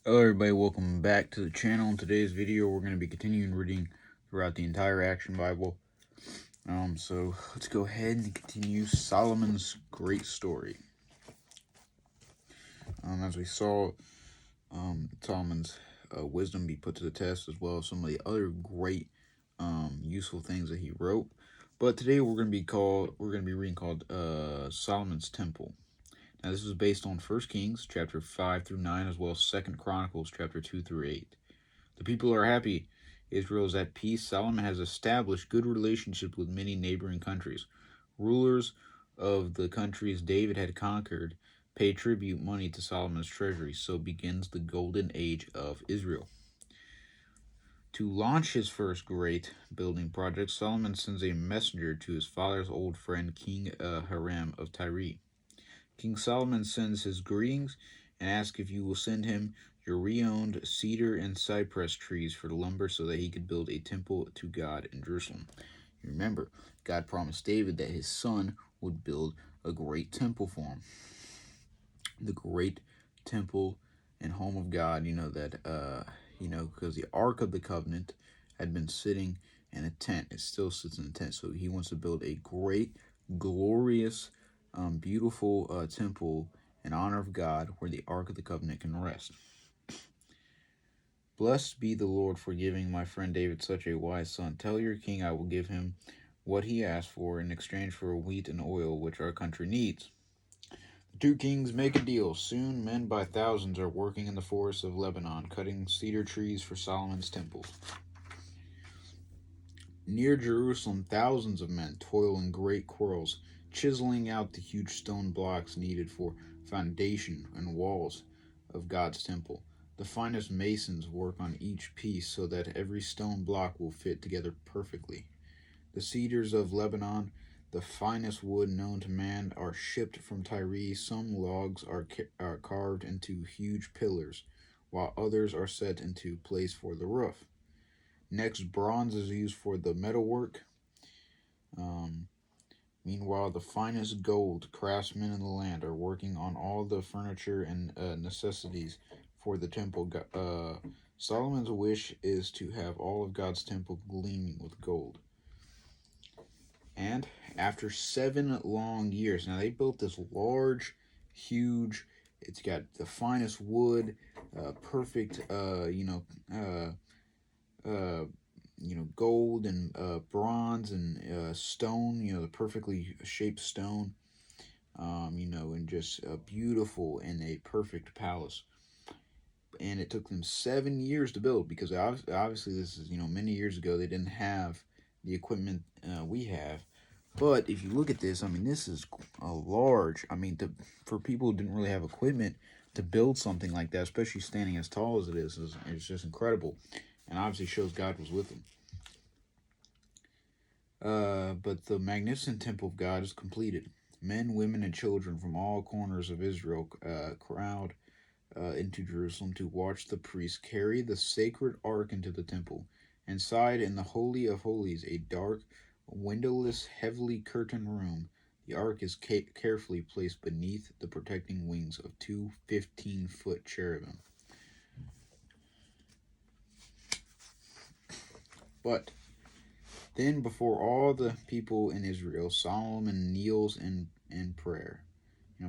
Hello everybody, welcome back to the channel. In today's video, we're going to be continuing reading throughout the entire Action Bible. So let's go ahead and continue Solomon's great story. As we saw, Solomon's wisdom be put to the test, as well as some of the other great, useful things that he wrote. But today we're going to be reading called Solomon's Temple. Now this is based on 1 Kings chapter 5 through 9, as well as 2 Chronicles chapter 2 through 8. The people are happy. Israel is at peace. Solomon has established good relationships with many neighboring countries. Rulers of the countries David had conquered pay tribute money to Solomon's treasury. So begins the golden age of Israel. To launch his first great building project, Solomon sends a messenger to his father's old friend, King Hiram of Tyre. King Solomon sends his greetings and asks if you will send him your re-owned cedar and cypress trees for lumber so that he could build a temple to God in Jerusalem. You remember, God promised David that his son would build a great temple for him. The great temple and home of God, because the Ark of the Covenant had been sitting in a tent. It still sits in a tent. So he wants to build a great, glorious, beautiful temple in honor of God where the Ark of the Covenant can rest. Blessed be the Lord for giving my friend David such a wise son. Tell your king I will give him what he asked for in exchange for wheat and oil, which our country needs. The two kings make a deal. Soon men by thousands are working in the forests of Lebanon, cutting cedar trees for Solomon's temple. Near Jerusalem, thousands of men toil in great quarrels, chiseling out the huge stone blocks needed for foundation and walls of God's temple. The finest masons work on each piece so that every stone block will fit together perfectly. The cedars of Lebanon, the finest wood known to man, are shipped from Tyre. Some logs are carved into huge pillars, while others are set into place for the roof. Next, bronze is used for the metalwork. Meanwhile, the finest gold craftsmen in the land are working on all the furniture and necessities for the temple. Solomon's wish is to have all of God's temple gleaming with gold. And after 7 long years, now they built this large, huge, it's got the finest wood, perfect, gold and bronze and stone, the perfectly shaped stone, and just beautiful and a perfect palace. And it took them 7 years to build because obviously this is, many years ago they didn't have the equipment we have. But if you look at this, this is a large, for people who didn't really have equipment to build something like that, especially standing as tall as it is it's just incredible. And obviously shows God was with them. But the magnificent temple of God is completed. Men, women, and children from all corners of Israel crowd into Jerusalem to watch the priests carry the sacred ark into the temple. Inside, in the Holy of Holies, a dark, windowless, heavily curtained room, the ark is carefully placed beneath the protecting wings of two 15-foot cherubim. But then before all the people in Israel, Solomon kneels in prayer.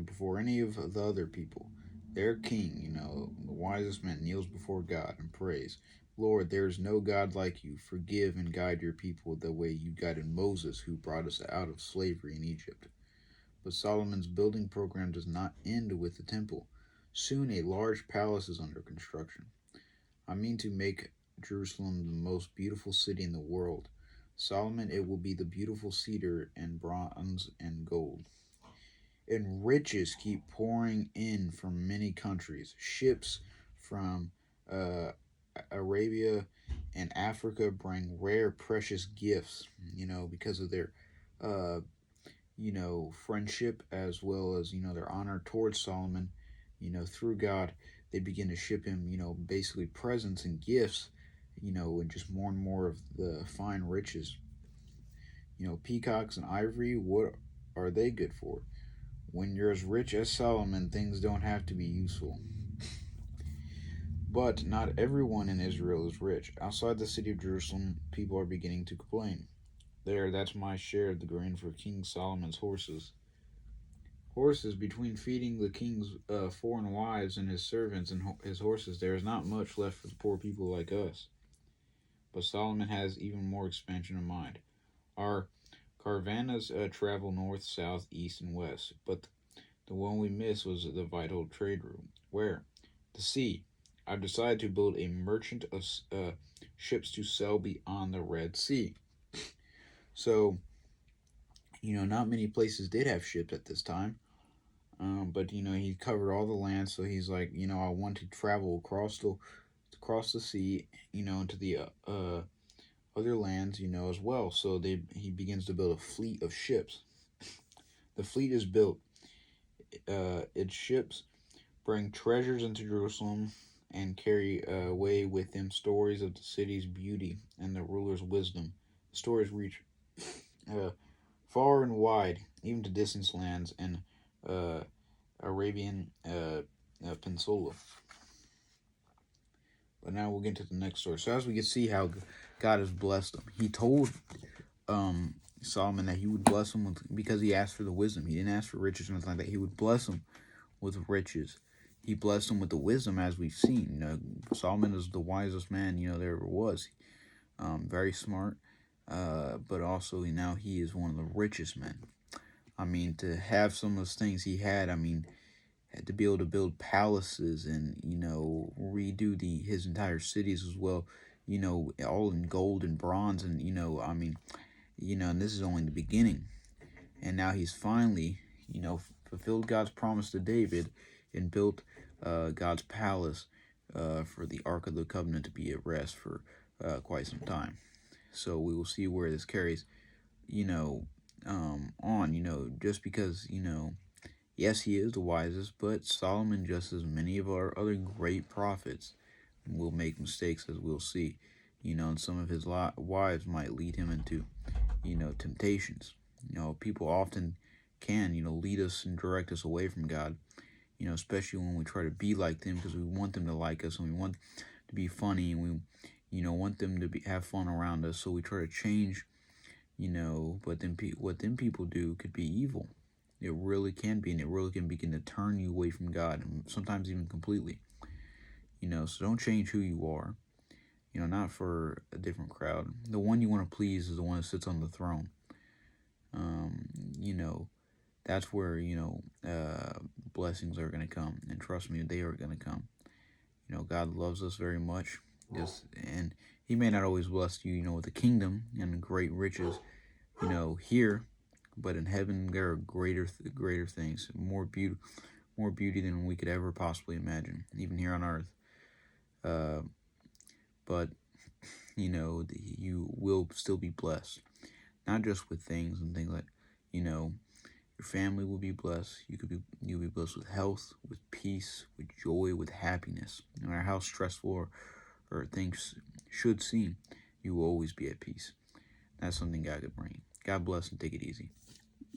Before any of the other people. Their king, the wisest man, kneels before God and prays, Lord, there is no God like you. Forgive and guide your people the way you guided Moses, who brought us out of slavery in Egypt. But Solomon's building program does not end with the temple. Soon a large palace is under construction. I mean to make Jerusalem the most beautiful city in the world. Solomon, it will be the beautiful cedar and bronze and gold. And riches keep pouring in from many countries. Ships from Arabia and Africa bring rare, precious gifts, because of their, friendship as well as, their honor towards Solomon. Through God, they begin to ship him, basically presents and gifts, and just more and more of the fine riches. Peacocks and ivory, what are they good for? When you're as rich as Solomon, things don't have to be useful. But not everyone in Israel is rich. Outside the city of Jerusalem, people are beginning to complain. There, that's my share of the grain for King Solomon's horses. Horses, between feeding the king's foreign wives and his servants and his horses, there is not much left for the poor people like us. But Solomon has even more expansion in mind. Our caravanas travel north, south, east, and west, but the one we missed was the vital trade route. Where? The sea. I've decided to build a merchant of ships to sell beyond the Red Sea. So, not many places did have ships at this time. But he covered all the land, so he's like, I want to travel across the sea, into the other lands, as well. So he begins to build a fleet of ships. The fleet is built. Its ships bring treasures into Jerusalem and carry away with them stories of the city's beauty and the ruler's wisdom. The stories reach far and wide, even to distant lands and Arabian Peninsula. But now we'll get to the next story. So as we can see how God has blessed him, he told Solomon that he would bless him because he asked for the wisdom. He didn't ask for riches or anything like that. He would bless him with riches. He blessed him with the wisdom, as we've seen. Solomon is the wisest man there ever was. Very smart, but also now he is one of the richest men. I mean, to have some of those things he had, had to be able to build palaces and redo his entire cities as well, all in gold and bronze, and and this is only the beginning. And now he's finally fulfilled God's promise to David and built God's palace for the Ark of the Covenant to be at rest for quite some time. So we will see where this carries on, just because yes, he is the wisest, but Solomon, just as many of our other great prophets, will make mistakes, as we'll see. And some of his wives might lead him into, temptations. People often can, lead us and direct us away from God, especially when we try to be like them, because we want them to like us and we want to be funny and we, want them to have fun around us. So we try to change, but then what people do could be evil. It really can be, and it really can begin to turn you away from God, and sometimes even completely. So don't change who you are, not for a different crowd. The one you want to please is the one that sits on the throne. That's where, blessings are going to come, and trust me, they are going to come. God loves us very much, and he may not always bless you, with the kingdom and great riches, here, but in heaven there are greater things, more beauty than we could ever possibly imagine, even here on earth. But you will still be blessed, not just with things and things like, your family will be blessed. You'll be blessed with health, with peace, with joy, with happiness. No matter how stressful or things should seem, you will always be at peace. That's something God could bring. God bless and take it easy.